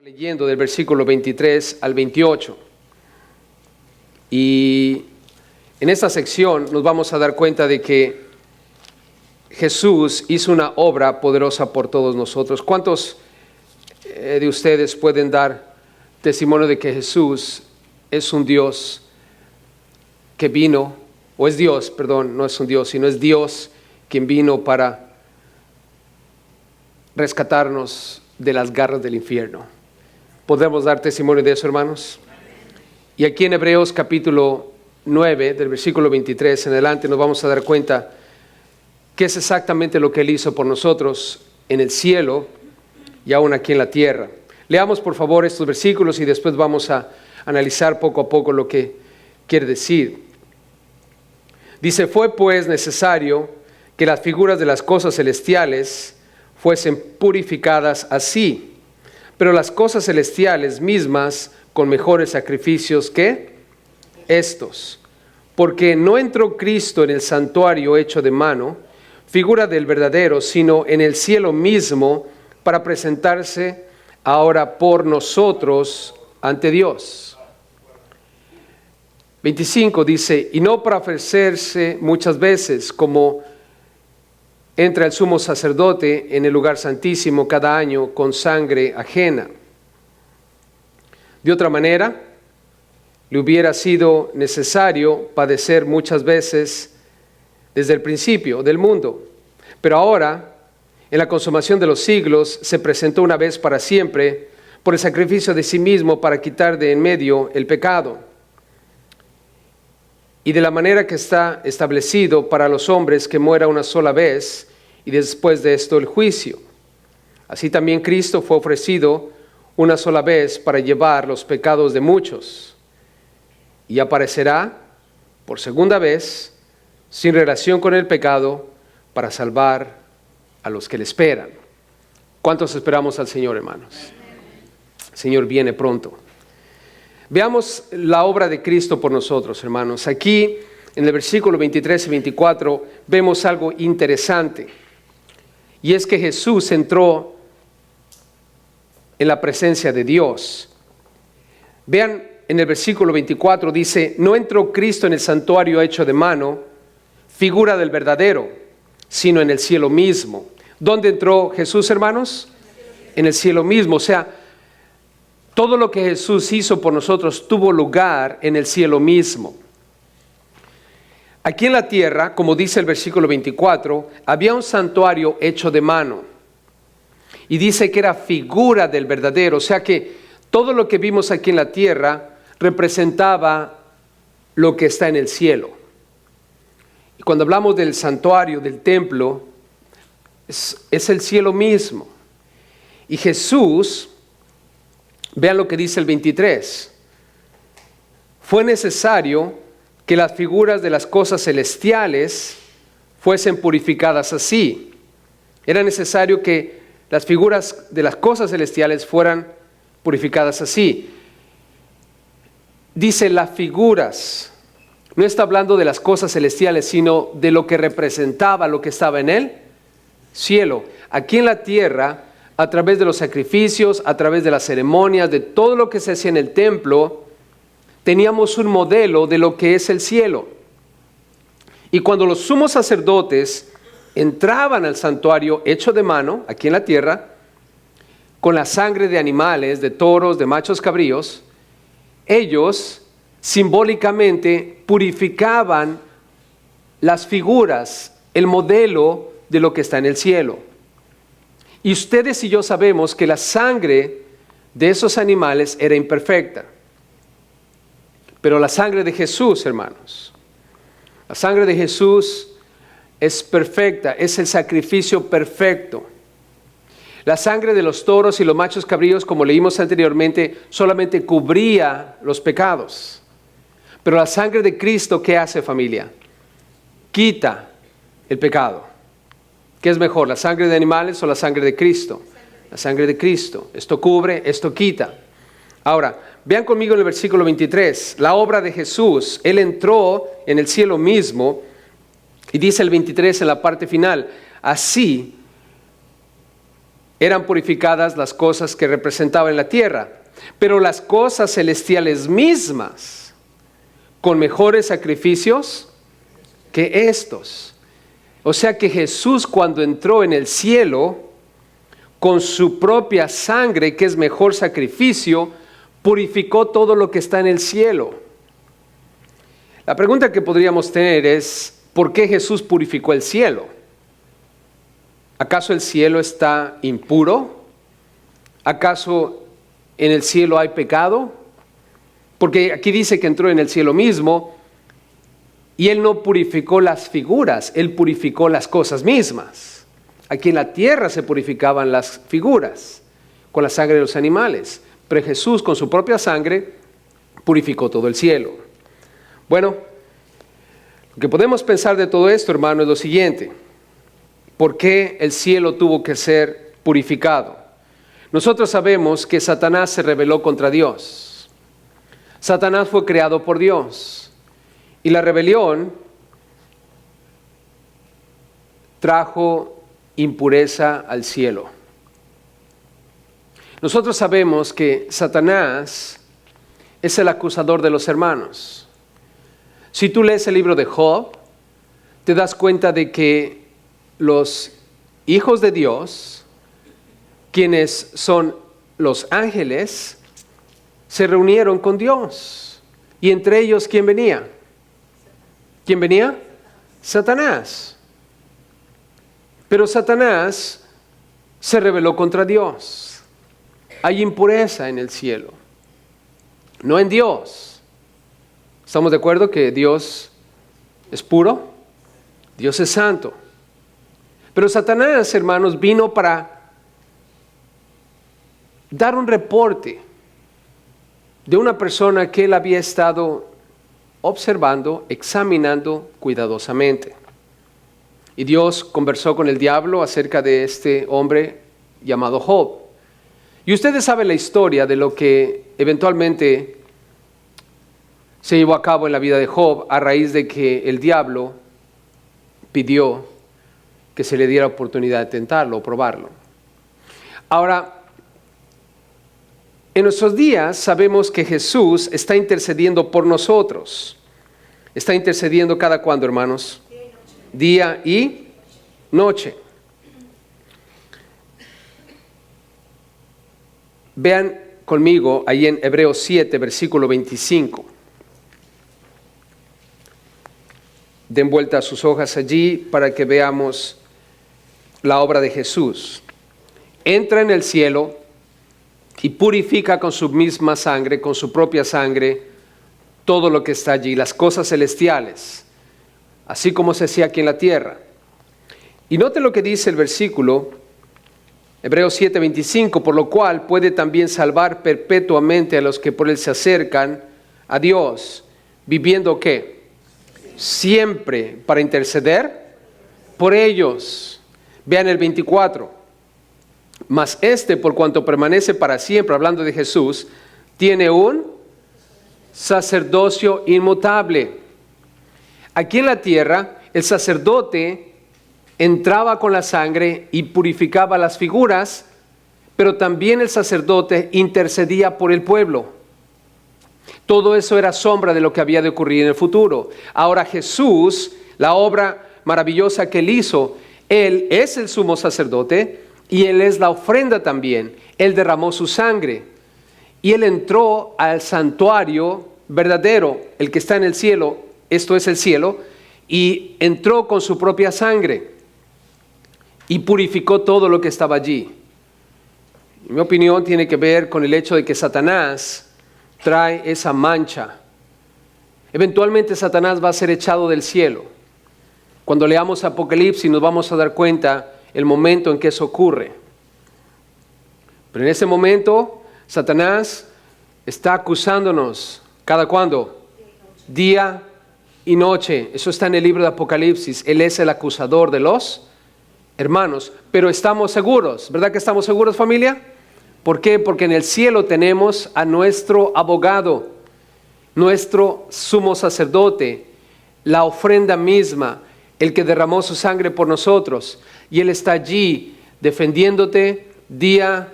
Leyendo del versículo 23 al 28. Y en esta sección nos vamos a dar cuenta de que Jesús hizo una obra poderosa por todos nosotros. ¿Cuántos de ustedes pueden dar testimonio de que Jesús es un Dios que vino, o es Dios, perdón, no es un Dios, sino es Dios quien vino para rescatarnos de las garras del infierno? ¿Podemos dar testimonio de eso, hermanos? Y aquí en Hebreos capítulo 9, del versículo 23 en adelante, nos vamos a dar cuenta que es exactamente lo que Él hizo por nosotros en el cielo y aún aquí en la tierra. Leamos por favor estos versículos y después vamos a analizar poco a poco lo que quiere decir. Dice: fue pues necesario que las figuras de las cosas celestiales fuesen purificadas así, pero las cosas celestiales mismas con mejores sacrificios que estos. Porque no entró Cristo en el santuario hecho de mano, figura del verdadero, sino en el cielo mismo, para presentarse ahora por nosotros ante Dios. 25 dice: y no para ofrecerse muchas veces, como entra el sumo sacerdote en el lugar santísimo cada año con sangre ajena. De otra manera, le hubiera sido necesario padecer muchas veces desde el principio del mundo. Pero ahora, en la consumación de los siglos, se presentó una vez para siempre por el sacrificio de sí mismo para quitar de en medio el pecado. Y de la manera que está establecido para los hombres que muera una sola vez, y después de esto el juicio. Así también Cristo fue ofrecido una sola vez para llevar los pecados de muchos, y aparecerá por segunda vez, sin relación con el pecado, para salvar a los que le esperan. ¿Cuántos esperamos al Señor, hermanos? El Señor viene pronto. Veamos la obra de Cristo por nosotros, hermanos. Aquí, en el versículo 23 y 24, vemos algo interesante. Y es que Jesús entró en la presencia de Dios. Vean, en el versículo 24 dice: no entró Cristo en el santuario hecho de mano, figura del verdadero, sino en el cielo mismo. ¿Dónde entró Jesús, hermanos? En el cielo mismo. O sea, todo lo que Jesús hizo por nosotros tuvo lugar en el cielo mismo. Aquí en la tierra, como dice el versículo 24, había un santuario hecho de mano. Y dice que era figura del verdadero. O sea que todo lo que vimos aquí en la tierra representaba lo que está en el cielo. Y cuando hablamos del santuario, del templo, es el cielo mismo. Y Jesús, vean lo que dice el 23. Fue necesario que las figuras de las cosas celestiales fuesen purificadas así. Era necesario que las figuras de las cosas celestiales fueran purificadas así. Dice las figuras. No está hablando de las cosas celestiales, sino de lo que representaba lo que estaba en el cielo. Aquí en la tierra, a través de los sacrificios, a través de las ceremonias, de todo lo que se hacía en el templo, teníamos un modelo de lo que es el cielo. Y cuando los sumos sacerdotes entraban al santuario hecho de mano, aquí en la tierra, con la sangre de animales, de toros, de machos cabríos, ellos simbólicamente purificaban las figuras, el modelo de lo que está en el cielo. Y ustedes y yo sabemos que la sangre de esos animales era imperfecta. Pero la sangre de Jesús, hermanos, la sangre de Jesús es perfecta, es el sacrificio perfecto. La sangre de los toros y los machos cabríos, como leímos anteriormente, solamente cubría los pecados. Pero la sangre de Cristo, ¿qué hace, familia? Quita el pecado. ¿Qué es mejor, la sangre de animales o la sangre de Cristo? La sangre de Cristo. Esto cubre, esto quita. Ahora, vean conmigo en el versículo 23, la obra de Jesús. Él entró en el cielo mismo y dice el 23 en la parte final: así eran purificadas las cosas que representaban la tierra, pero las cosas celestiales mismas, con mejores sacrificios que estos. O sea que Jesús, cuando entró en el cielo, con su propia sangre, que es mejor sacrificio, purificó todo lo que está en el cielo. La pregunta que podríamos tener es, ¿por qué Jesús purificó el cielo? ¿Acaso el cielo está impuro? ¿Acaso en el cielo hay pecado? Porque aquí dice que entró en el cielo mismo y Él no purificó las figuras, Él purificó las cosas mismas. Aquí en la tierra se purificaban las figuras con la sangre de los animales, pero Jesús con su propia sangre purificó todo el cielo. Bueno, lo que podemos pensar de todo esto, hermano, es lo siguiente. ¿Por qué el cielo tuvo que ser purificado? Nosotros sabemos que Satanás se rebeló contra Dios. Satanás fue creado por Dios. Y la rebelión trajo impureza al cielo. Nosotros sabemos que Satanás es el acusador de los hermanos. Si tú lees el libro de Job, te das cuenta de que los hijos de Dios, quienes son los ángeles, se reunieron con Dios. Y entre ellos, ¿quién venía? ¿Quién venía? Satanás. Pero Satanás se rebeló contra Dios. Hay impureza en el cielo, no en Dios. ¿Estamos de acuerdo que Dios es puro? Dios es santo. Pero Satanás, hermanos, vino para dar un reporte de una persona que él había estado observando, examinando cuidadosamente. Y Dios conversó con el diablo acerca de este hombre llamado Job. Y ustedes saben la historia de lo que eventualmente se llevó a cabo en la vida de Job a raíz de que el diablo pidió que se le diera oportunidad de tentarlo o probarlo. Ahora, en nuestros días sabemos que Jesús está intercediendo por nosotros. Está intercediendo cada cuándo, hermanos? Día y noche. Vean conmigo ahí en Hebreos 7, versículo 25. Den vuelta a sus hojas allí para que veamos la obra de Jesús. Entra en el cielo y purifica con su misma sangre, con su propia sangre, todo lo que está allí, las cosas celestiales, así como se hacía aquí en la tierra. Y note lo que dice el versículo, Hebreos 7:25, por lo cual puede también salvar perpetuamente a los que por él se acercan a Dios, viviendo ¿qué? Siempre para interceder por ellos. Vean el 24. Mas por cuanto permanece para siempre, hablando de Jesús, tiene un sacerdocio inmutable. Aquí en la tierra, el sacerdote entraba con la sangre y purificaba las figuras, pero también el sacerdote intercedía por el pueblo. Todo eso era sombra de lo que había de ocurrir en el futuro. Ahora Jesús, la obra maravillosa que él hizo, él es el sumo sacerdote y él es la ofrenda también. Él derramó su sangre y él entró al santuario verdadero, el que está en el cielo, esto es el cielo, y entró con su propia sangre y purificó todo lo que estaba allí. En mi opinión tiene que ver con el hecho de que Satanás trae esa mancha. Eventualmente Satanás va a ser echado del cielo. Cuando leamos Apocalipsis nos vamos a dar cuenta el momento en que eso ocurre. Pero en ese momento Satanás está acusándonos. ¿Cada cuándo? Día y noche. Eso está en el libro de Apocalipsis. Él es el acusador de los hermanos. Pero estamos seguros. ¿Verdad que estamos seguros, familia? ¿Por qué? Porque en el cielo tenemos a nuestro abogado, nuestro sumo sacerdote, la ofrenda misma, el que derramó su sangre por nosotros. Y Él está allí defendiéndote, día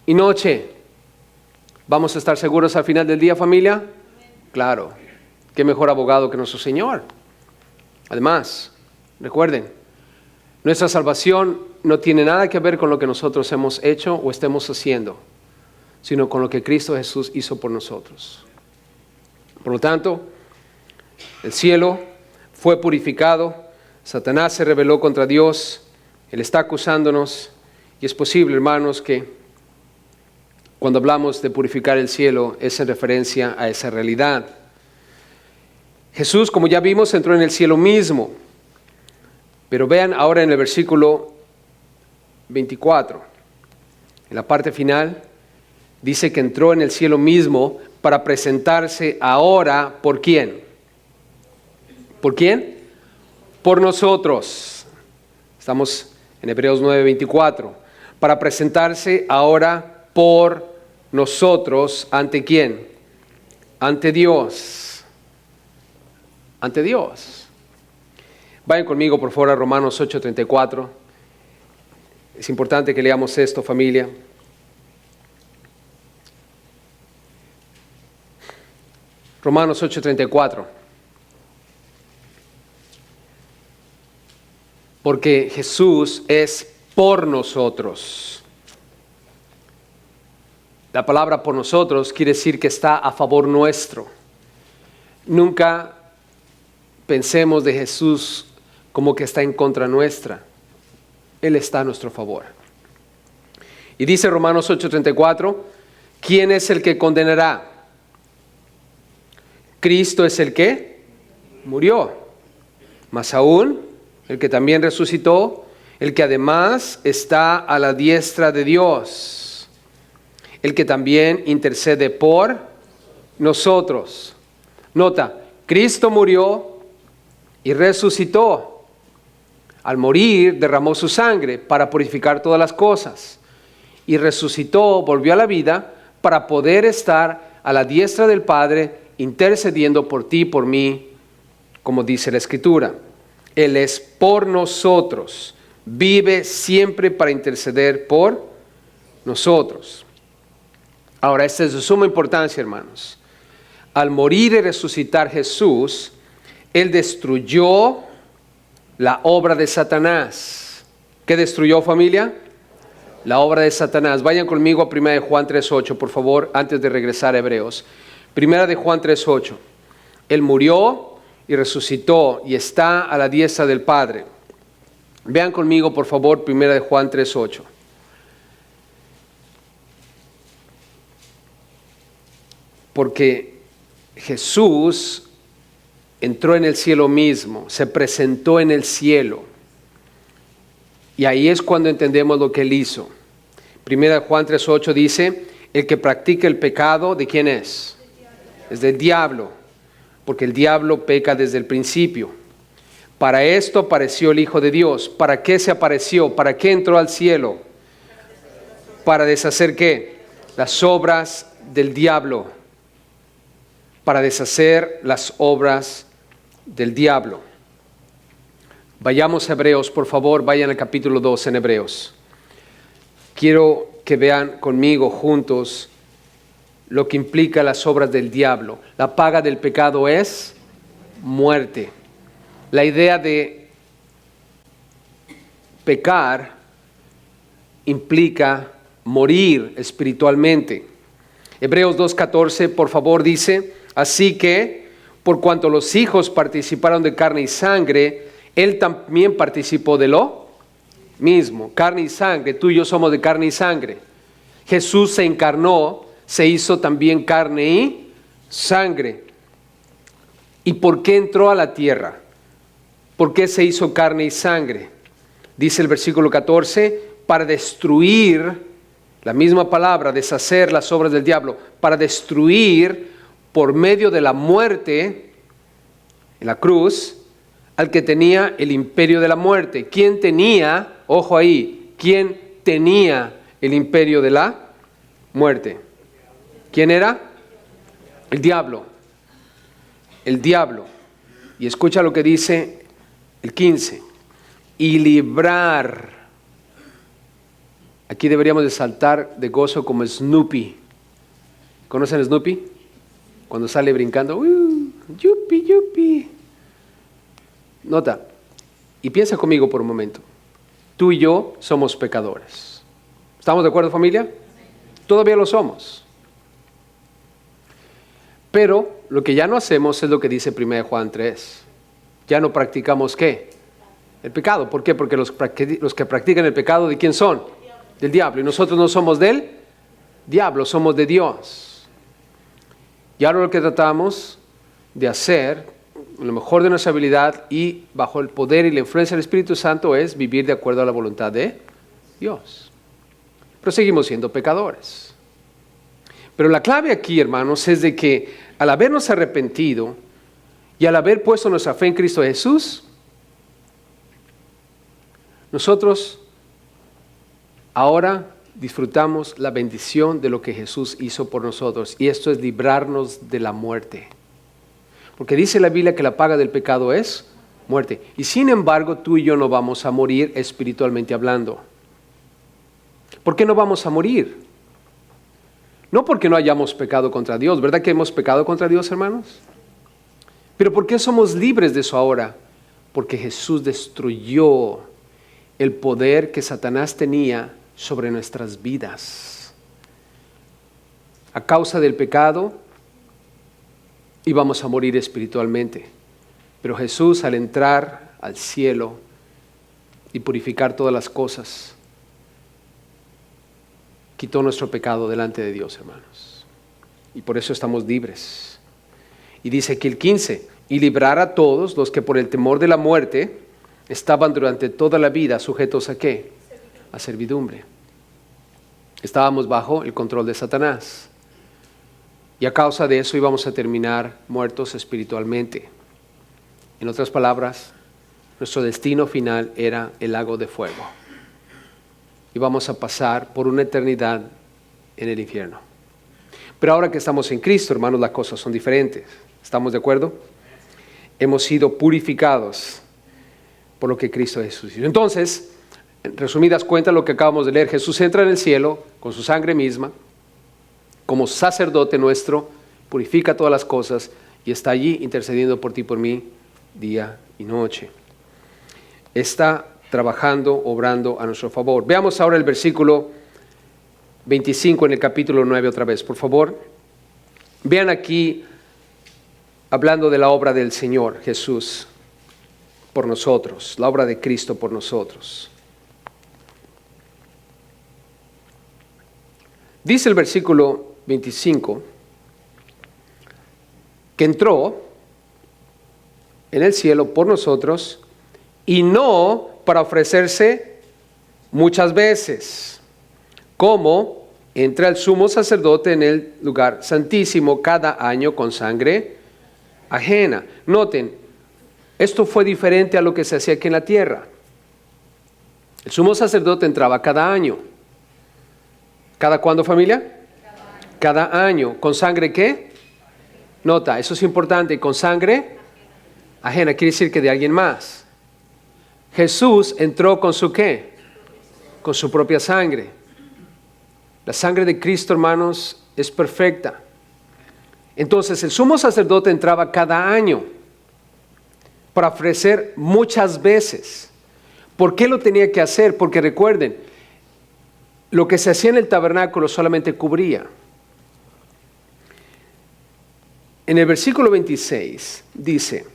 y noche. ¿Vamos a estar seguros al final del día, familia? Claro. ¿Qué mejor abogado que nuestro Señor? Además, recuerden, nuestra salvación no tiene nada que ver con lo que nosotros hemos hecho o estemos haciendo, sino con lo que Cristo Jesús hizo por nosotros. Por lo tanto, el cielo fue purificado, Satanás se rebeló contra Dios, Él está acusándonos, y es posible, hermanos, que cuando hablamos de purificar el cielo es en referencia a esa realidad. Jesús, como ya vimos, entró en el cielo mismo, pero vean ahora en el versículo 24, en la parte final, dice que entró en el cielo mismo para presentarse ahora, ¿por quién? ¿Por quién? Por nosotros. Estamos en Hebreos 9:24. Para presentarse ahora por nosotros, ¿ante quién? Ante Dios. Ante Dios. Vayan conmigo, por favor, a Romanos 8:34. Es importante que leamos esto, familia. Romanos 8:34. Porque Jesús es por nosotros. La palabra por nosotros quiere decir que está a favor nuestro. Nunca pensemos de Jesús como que está en contra nuestra. Él está a nuestro favor. Y dice Romanos 8:34, ¿quién es el que condenará? Cristo es el que murió, más aún el que también resucitó, el que además está a la diestra de Dios, el que también intercede por nosotros. Nota, Cristo murió y resucitó. Al morir derramó su sangre para purificar todas las cosas y resucitó, volvió a la vida para poder estar a la diestra del Padre intercediendo por ti y por mí, como dice la Escritura. Él es por nosotros, vive siempre para interceder por nosotros. Ahora, esto es de suma importancia, hermanos. Al morir y resucitar Jesús, Él destruyó la obra de Satanás. ¿Qué destruyó, familia? La obra de Satanás. Vayan conmigo a 1 de Juan 3:8, por favor, antes de regresar a Hebreos. 1 de Juan 3:8. Él murió y resucitó y está a la diestra del Padre. Vean conmigo, por favor, 1 de Juan 3:8. Porque Jesús entró en el cielo mismo, se presentó en el cielo. Y ahí es cuando entendemos lo que Él hizo. 1 de Juan 3:8 dice, el que practica el pecado, ¿de quién es? Es del diablo, porque el diablo peca desde el principio. Para esto apareció el Hijo de Dios. ¿Para qué se apareció? ¿Para qué entró al cielo? ¿Para deshacer qué? Las obras del diablo. Para deshacer las obras del diablo. Vayamos a Hebreos, por favor, vayan al capítulo 2 en Hebreos. Quiero que vean conmigo juntos lo que implica las obras del diablo. La paga del pecado es muerte. La idea de pecar implica morir espiritualmente. Hebreos 2:14, por favor, dice, así que, por cuanto los hijos participaron de carne y sangre, Él también participó de lo mismo. Carne y sangre, tú y yo somos de carne y sangre. Jesús se encarnó, se hizo también carne y sangre. ¿Y por qué entró a la tierra? ¿Por qué se hizo carne y sangre? Dice el versículo 14, para destruir, la misma palabra, deshacer las obras del diablo, para destruir por medio de la muerte, en la cruz, al que tenía el imperio de la muerte. ¿Quién tenía, ojo ahí, quién tenía el imperio de la muerte? ¿Quién era? El diablo. El diablo. Y escucha lo que dice el 15. Y librar Aquí deberíamos de saltar de gozo como Snoopy. ¿Conocen a Snoopy? Cuando sale brincando, yupi, yupi. Nota, y piensa conmigo por un momento. Tú y yo somos pecadores. ¿Estamos de acuerdo, familia? Todavía lo somos. Pero lo que ya no hacemos es lo que dice 1 Juan 3. Ya no practicamos ¿qué? El pecado. ¿Por qué? Porque los que practican el pecado, ¿de quién son? Del diablo. Y nosotros no somos del diablo, somos de Dios. Y ahora lo que tratamos de hacer, lo mejor de nuestra habilidad y bajo el poder y la influencia del Espíritu Santo, es vivir de acuerdo a la voluntad de Dios. Pero seguimos siendo pecadores. Pero la clave aquí, hermanos, es de que al habernos arrepentido y al haber puesto nuestra fe en Cristo Jesús, nosotros ahora disfrutamos la bendición de lo que Jesús hizo por nosotros, y esto es librarnos de la muerte. Porque dice la Biblia que la paga del pecado es muerte. Y sin embargo, tú y yo no vamos a morir espiritualmente hablando. ¿Por qué no vamos a morir? No porque no hayamos pecado contra Dios. ¿Verdad que hemos pecado contra Dios, hermanos? Pero ¿por qué somos libres de eso ahora? Porque Jesús destruyó el poder que Satanás tenía sobre nuestras vidas. A causa del pecado íbamos a morir espiritualmente. Pero Jesús, al entrar al cielo y purificar todas las cosas, quitó nuestro pecado delante de Dios, hermanos. Y por eso estamos libres. Y dice aquí el 15, y librar a todos los que por el temor de la muerte estaban durante toda la vida sujetos ¿a qué? A servidumbre. Estábamos bajo el control de Satanás. Y a causa de eso íbamos a terminar muertos espiritualmente. En otras palabras, nuestro destino final era el lago de fuego. Íbamos a pasar por una eternidad en el infierno. Pero ahora que estamos en Cristo, hermanos, las cosas son diferentes. ¿Estamos de acuerdo? Hemos sido purificados por lo que Cristo Jesús hizo. Entonces, en resumidas cuentas, lo que acabamos de leer, Jesús entra en el cielo con su sangre misma, como sacerdote nuestro, purifica todas las cosas y está allí intercediendo por ti y por mí día y noche. Está trabajando, obrando a nuestro favor. Veamos ahora el versículo 25 en el capítulo 9 otra vez, por favor. Vean aquí, hablando de la obra del Señor Jesús por nosotros, la obra de Cristo por nosotros. Dice el versículo 25 que entró en el cielo por nosotros y no para ofrecerse muchas veces, como entra el sumo sacerdote en el lugar santísimo cada año con sangre ajena. Noten, esto fue diferente a lo que se hacía aquí en la tierra. El sumo sacerdote entraba cada año. ¿Cada cuándo, familia? Cada año. ¿Con sangre qué? Nota, eso es importante. ¿Con sangre ajena? Quiere decir que de alguien más. Jesús entró con su ¿qué? Con su propia sangre. La sangre de Cristo, hermanos, es perfecta. Entonces, el sumo sacerdote entraba cada año para ofrecer muchas veces. ¿Por qué lo tenía que hacer? Porque recuerden, lo que se hacía en el tabernáculo solamente cubría. En el versículo 26 dice,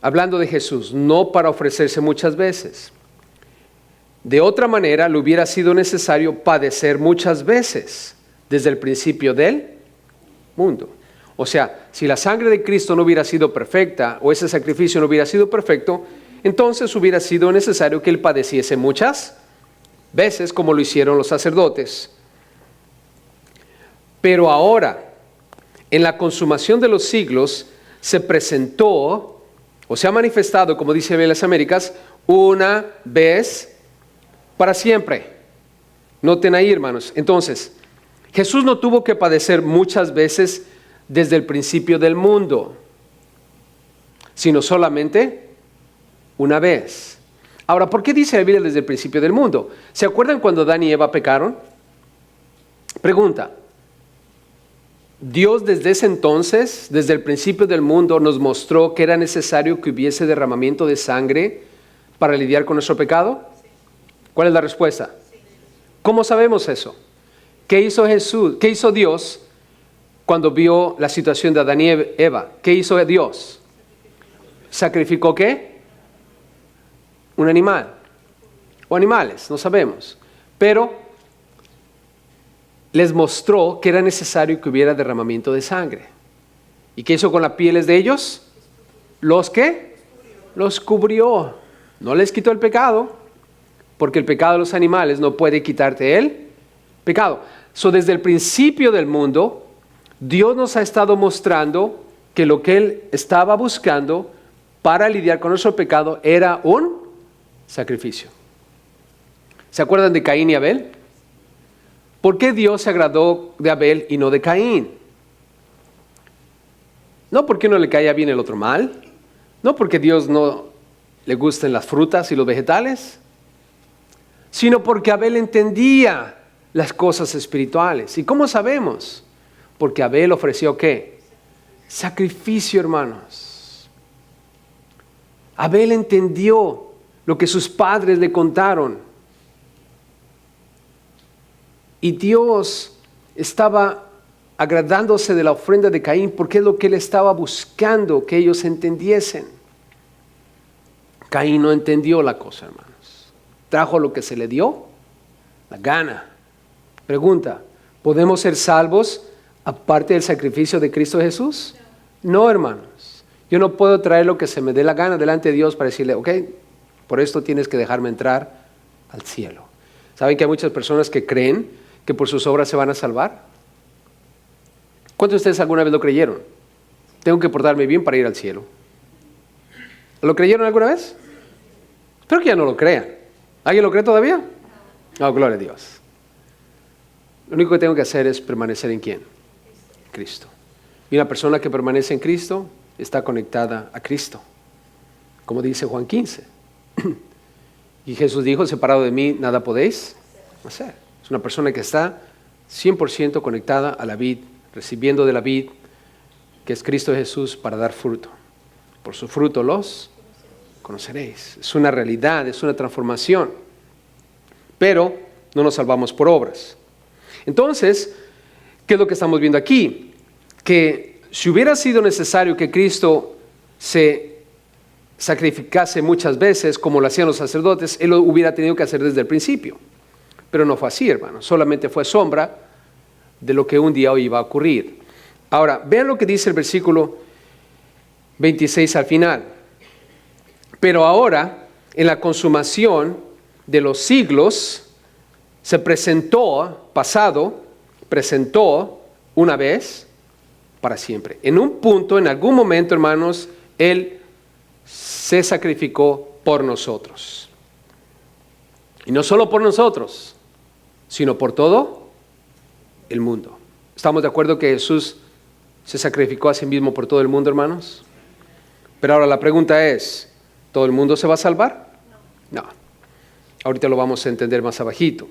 hablando de Jesús, no para ofrecerse muchas veces. De otra manera, le hubiera sido necesario padecer muchas veces desde el principio del mundo. O sea, si la sangre de Cristo no hubiera sido perfecta o ese sacrificio no hubiera sido perfecto, entonces hubiera sido necesario que Él padeciese muchas veces como lo hicieron los sacerdotes. Pero ahora, en la consumación de los siglos, se presentó o se ha manifestado, como dice en las Américas, una vez para siempre. Noten ahí, hermanos. Entonces, Jesús no tuvo que padecer muchas veces desde el principio del mundo, sino solamente una vez. Ahora, ¿por qué dice la Biblia desde el principio del mundo? ¿Se acuerdan cuando Adán y Eva pecaron? Pregunta. Dios desde ese entonces, desde el principio del mundo, nos mostró que era necesario que hubiese derramamiento de sangre para lidiar con nuestro pecado. ¿Cuál es la respuesta? ¿Cómo sabemos eso? ¿Qué hizo Jesús? ¿Qué hizo Dios cuando vio la situación de Adán y Eva? ¿Qué hizo Dios? ¿Sacrificó qué? Un animal. O animales, no sabemos. Pero les mostró que era necesario que hubiera derramamiento de sangre. ¿Y qué hizo con las pieles de ellos? ¿Los qué? Los cubrió. No les quitó el pecado, porque el pecado de los animales no puede quitarte el pecado. Desde el principio del mundo, Dios nos ha estado mostrando que lo que Él estaba buscando para lidiar con nuestro pecado era un sacrificio. ¿Se acuerdan de Caín y Abel? ¿Por qué Dios se agradó de Abel y no de Caín? No porque no le caía bien el otro mal, no porque Dios no le gusten las frutas y los vegetales, sino porque Abel entendía las cosas espirituales. ¿Y cómo sabemos? Porque Abel ofreció ¿qué? Sacrificio, hermanos. Abel entendió lo que sus padres le contaron. Y Dios estaba agradándose de la ofrenda de Caín porque es lo que Él estaba buscando que ellos entendiesen. Caín no entendió la cosa, hermanos. Trajo lo que se le dio, la gana. Pregunta, ¿podemos ser salvos aparte del sacrificio de Cristo Jesús? No, hermanos. Yo no puedo traer lo que se me dé la gana delante de Dios para decirle, ok, por esto tienes que dejarme entrar al cielo. ¿Saben que hay muchas personas que creen que por sus obras se van a salvar? ¿Cuántos de ustedes alguna vez lo creyeron? Tengo que portarme bien para ir al cielo. ¿Lo creyeron alguna vez? Espero que ya no lo crean. ¿Alguien lo cree todavía? No, gloria a Dios. Lo único que tengo que hacer es permanecer en ¿quién? Cristo. Y una persona que permanece en Cristo está conectada a Cristo. Como dice Juan 15. Y Jesús dijo, separado de mí, nada podéis hacer. Es una persona que está 100% conectada a la vid, recibiendo de la vid, que es Cristo Jesús, para dar fruto. Por su fruto los conoceréis. Es una realidad, es una transformación. Pero no nos salvamos por obras. Entonces, ¿qué es lo que estamos viendo aquí? Que si hubiera sido necesario que Cristo se sacrificase muchas veces, como lo hacían los sacerdotes, Él lo hubiera tenido que hacer desde el principio. Pero no fue así, hermano. Solamente fue sombra de lo que un día hoy iba a ocurrir. Ahora, vean lo que dice el versículo 26 al final. Pero ahora, en la consumación de los siglos, se presentó una vez para siempre. En un punto, en algún momento, hermanos, Él se sacrificó por nosotros. Y no solo por nosotros, sino por todo el mundo. ¿Estamos de acuerdo que Jesús se sacrificó a sí mismo por todo el mundo, hermanos? Pero ahora la pregunta es, ¿todo el mundo se va a salvar? No. Ahorita lo vamos a entender más abajito.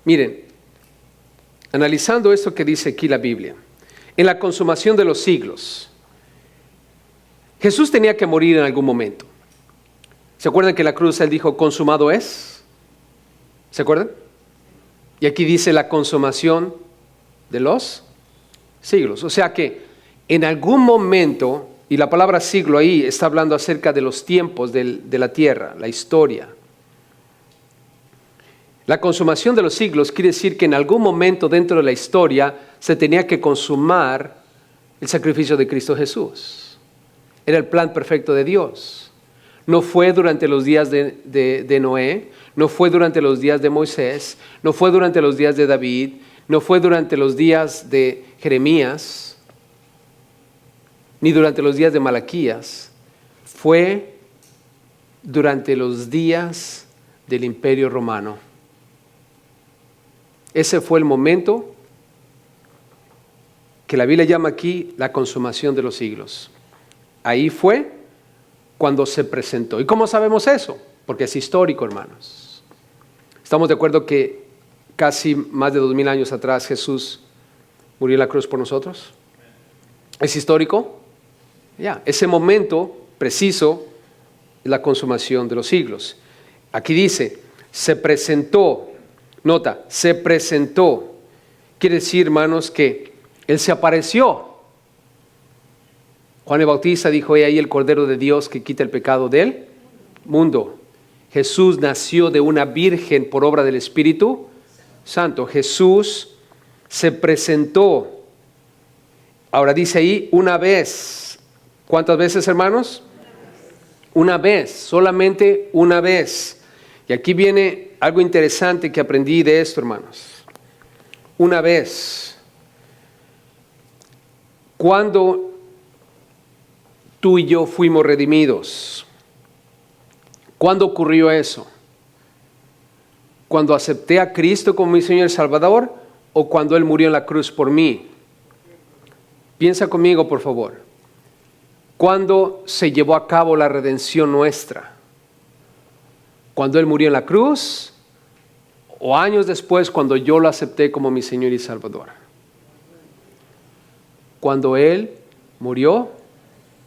Miren, analizando esto que dice aquí la Biblia, en la consumación de los siglos, Jesús tenía que morir en algún momento. ¿Se acuerdan que en la cruz Él dijo, consumado es? ¿Se acuerdan? Y aquí dice la consumación de los siglos. O sea que en algún momento, y la palabra siglo ahí está hablando acerca de los tiempos de la tierra, la historia. La consumación de los siglos quiere decir que en algún momento dentro de la historia se tenía que consumar el sacrificio de Cristo Jesús. Era el plan perfecto de Dios. No fue durante los días de Noé, no fue durante los días de Moisés, no fue durante los días de David, no fue durante los días de Jeremías, ni durante los días de Malaquías. Fue durante los días del Imperio Romano. Ese fue el momento que la Biblia llama aquí la consumación de los siglos. Ahí fue cuando se presentó. ¿Y cómo sabemos eso? Porque es histórico, hermanos. ¿Estamos de acuerdo que casi más de 2000 años atrás Jesús murió en la cruz por nosotros? ¿Es histórico? Ya, ese momento preciso es la consumación de los siglos. Aquí dice, se presentó. Nota, se presentó. Quiere decir, hermanos, que Él se apareció. Juan el Bautista dijo, he ahí el Cordero de Dios que quita el pecado del mundo. Jesús nació de una virgen por obra del Espíritu Santo. Jesús se presentó. Ahora dice ahí, una vez. ¿Cuántas veces, hermanos? Una vez, solamente una vez. Y aquí viene algo interesante que aprendí de esto, hermanos. Una vez. Cuando tú y yo fuimos redimidos. ¿Cuándo ocurrió eso? ¿Cuando acepté a Cristo como mi Señor y Salvador o cuando Él murió en la cruz por mí? Piensa conmigo, por favor. ¿Cuándo se llevó a cabo la redención nuestra? ¿Cuando Él murió en la cruz o años después cuando yo lo acepté como mi Señor y Salvador? Cuando Él murió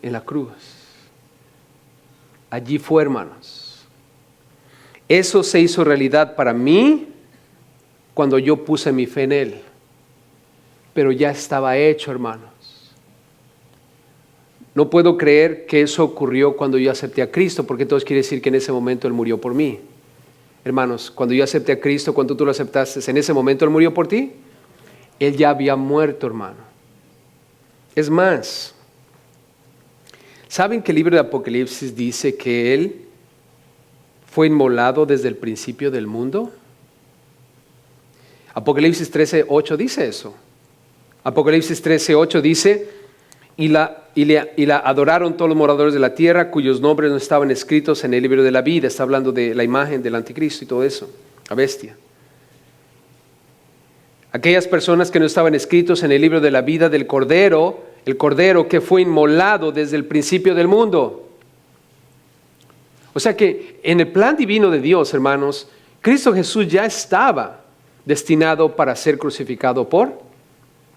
en la cruz. Allí fue, hermanos. Eso se hizo realidad para mí cuando yo puse mi fe en Él. Pero ya estaba hecho, hermanos. No puedo creer que eso ocurrió cuando yo acepté a Cristo, porque entonces quiere decir que en ese momento Él murió por mí. Hermanos, cuando yo acepté a Cristo, cuando tú lo aceptaste, en ese momento Él murió por ti. Él ya había muerto, hermano. Es más, ¿saben que el libro de Apocalipsis dice que Él fue inmolado desde el principio del mundo? Apocalipsis 13:8 dice eso. Apocalipsis 13:8 dice, y la adoraron todos los moradores de la tierra, cuyos nombres no estaban escritos en el libro de la vida. Está hablando de la imagen del anticristo y todo eso, la bestia. Aquellas personas que no estaban escritos en el libro de la vida del Cordero, el Cordero que fue inmolado desde el principio del mundo. O sea que en el plan divino de Dios, hermanos, Cristo Jesús ya estaba destinado para ser crucificado por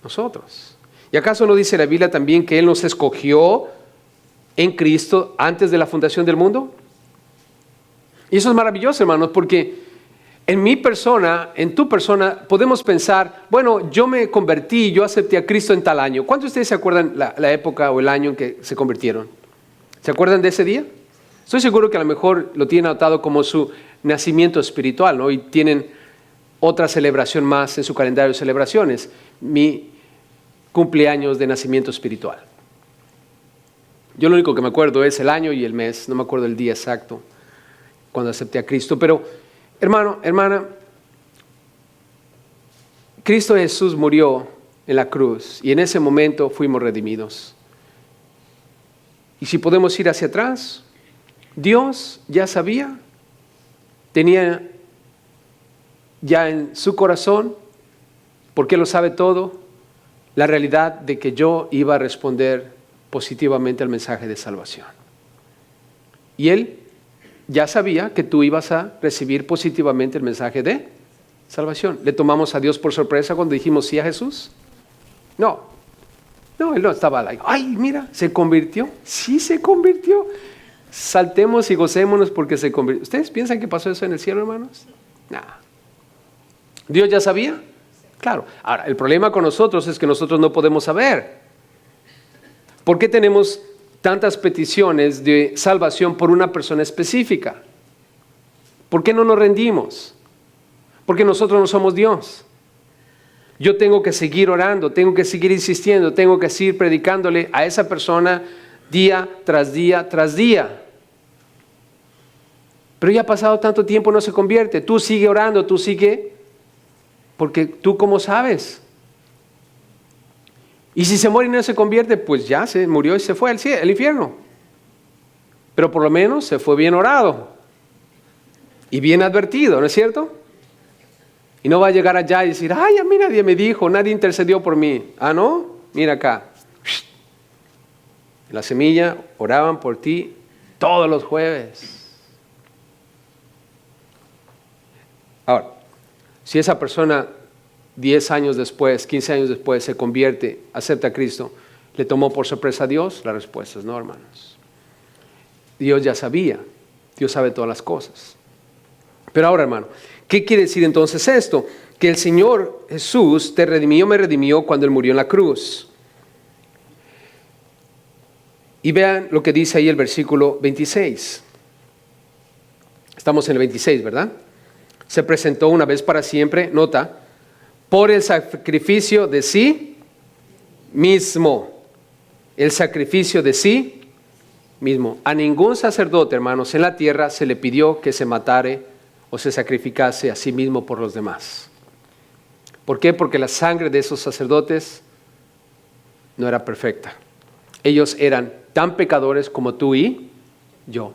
nosotros. ¿Y acaso no dice la Biblia también que Él nos escogió en Cristo antes de la fundación del mundo? Y eso es maravilloso, hermanos, porque en mi persona, en tu persona, podemos pensar, bueno, yo me convertí, yo acepté a Cristo en tal año. ¿Cuántos de ustedes se acuerdan la época o el año en que se convirtieron? ¿Se acuerdan de ese día? Estoy seguro que a lo mejor lo tienen anotado como su nacimiento espiritual, ¿no? Y tienen otra celebración más en su calendario de celebraciones. Mi cumpleaños de nacimiento espiritual. Yo lo único que me acuerdo es el año y el mes, no me acuerdo el día exacto cuando acepté a Cristo, pero hermano, hermana, Cristo Jesús murió en la cruz y en ese momento fuimos redimidos. Y si podemos ir hacia atrás, Dios ya sabía, tenía ya en su corazón, porque Él lo sabe todo, la realidad de que yo iba a responder positivamente al mensaje de salvación. Y Él ya sabía que tú ibas a recibir positivamente el mensaje de salvación. ¿Le tomamos a Dios por sorpresa cuando dijimos sí a Jesús? No, Él no estaba like, ay, mira, ¿se convirtió? Sí se convirtió. Saltemos y gocémonos porque se convirtió. ¿Ustedes piensan que pasó eso en el cielo, hermanos? Nada. ¿Dios ya sabía? Claro. Ahora, el problema con nosotros es que nosotros no podemos saber. ¿Por qué tenemos tantas peticiones de salvación por una persona específica? ¿Por qué no nos rendimos? Porque nosotros no somos Dios. Yo tengo que seguir orando, tengo que seguir insistiendo, tengo que seguir predicándole a esa persona día tras día tras día. Pero ya ha pasado tanto tiempo, no se convierte. Tú sigue orando, tú sigue, porque tú cómo sabes. Y si se muere y no se convierte, pues ya se murió y se fue al infierno. Pero por lo menos se fue bien orado y bien advertido, ¿no es cierto? Y no va a llegar allá y decir, ay, a mí nadie me dijo, nadie intercedió por mí. Ah, ¿no? Mira acá. En la semilla oraban por ti todos los jueves. Ahora, si esa persona 10 años después, 15 años después se convierte, acepta a Cristo, ¿le tomó por sorpresa a Dios? La respuesta es no, hermanos. Dios ya sabía, Dios sabe todas las cosas. Pero ahora, hermano, ¿qué quiere decir entonces esto? Que el Señor Jesús te redimió, me redimió cuando Él murió en la cruz. Y vean lo que dice ahí el versículo 26. Estamos en el 26, ¿verdad? Se presentó una vez para siempre, nota, por el sacrificio de sí mismo. El sacrificio de sí mismo. A ningún sacerdote, hermanos, en la tierra se le pidió que se matare o se sacrificase a sí mismo por los demás. ¿Por qué? Porque la sangre de esos sacerdotes no era perfecta. Ellos eran tan pecadores como tú y yo.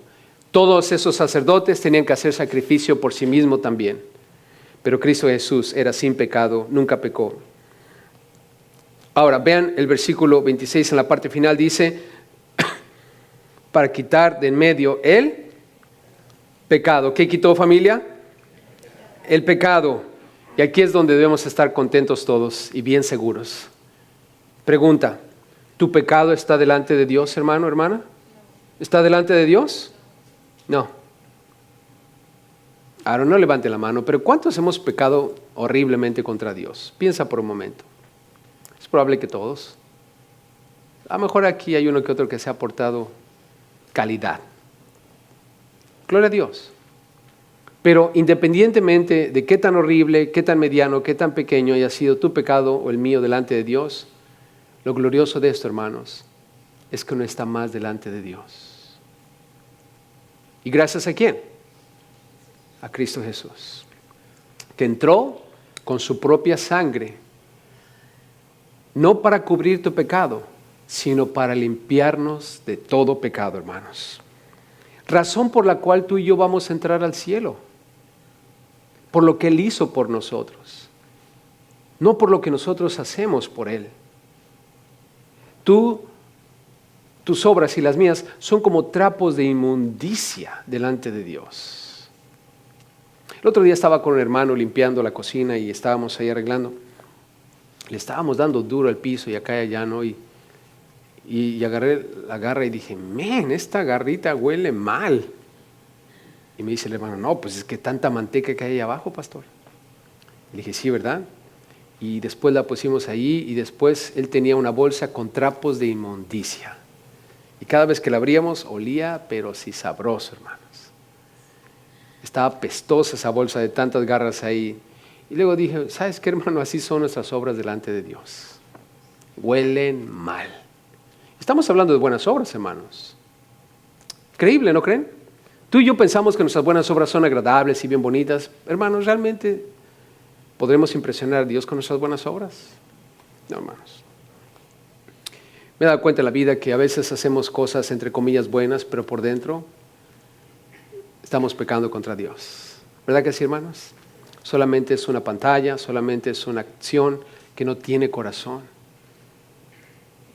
Todos esos sacerdotes tenían que hacer sacrificio por sí mismo también. Pero Cristo Jesús era sin pecado, nunca pecó. Ahora, vean el versículo 26 en la parte final, dice, para quitar de en medio el pecado. ¿Qué quitó, familia? El pecado. Y aquí es donde debemos estar contentos todos y bien seguros. Pregunta, ¿tu pecado está delante de Dios, hermano, hermana? ¿Está delante de Dios? No. Ahora no levante la mano, pero ¿cuántos hemos pecado horriblemente contra Dios? Piensa por un momento. Es probable que todos. A lo mejor aquí hay uno que otro que se ha portado calidad. Gloria a Dios. Pero independientemente de qué tan horrible, qué tan mediano, qué tan pequeño haya sido tu pecado o el mío delante de Dios, lo glorioso de esto, hermanos, es que no está más delante de Dios. ¿Y gracias a quién? A Cristo Jesús, que entró con su propia sangre, no para cubrir tu pecado, sino para limpiarnos de todo pecado, hermanos. Razón por la cual tú y yo vamos a entrar al cielo, por lo que Él hizo por nosotros, no por lo que nosotros hacemos por Él. Tus obras y las mías son como trapos de inmundicia delante de Dios. El otro día estaba con un hermano limpiando la cocina y estábamos ahí arreglando. Le estábamos dando duro al piso y acá y allá, ¿no? Y agarré la garra y dije, esta garrita huele mal. Y me dice el hermano, no, pues es que tanta manteca que hay ahí abajo, pastor. Le dije, sí, ¿verdad? Y después la pusimos ahí y después él tenía una bolsa con trapos de inmundicia. Y cada vez que la abríamos olía, pero sí sabroso, hermanos. Estaba pestosa esa bolsa de tantas garras ahí. Y luego dije, ¿sabes qué, hermano? Así son nuestras obras delante de Dios. Huelen mal. Estamos hablando de buenas obras, hermanos. Increíble, ¿no creen? Tú y yo pensamos que nuestras buenas obras son agradables y bien bonitas. Hermanos, ¿realmente podremos impresionar a Dios con nuestras buenas obras? No, hermanos. Me he dado cuenta en la vida que a veces hacemos cosas entre comillas buenas, pero por dentro estamos pecando contra Dios. ¿Verdad que sí, hermanos? Solamente es una pantalla, solamente es una acción que no tiene corazón.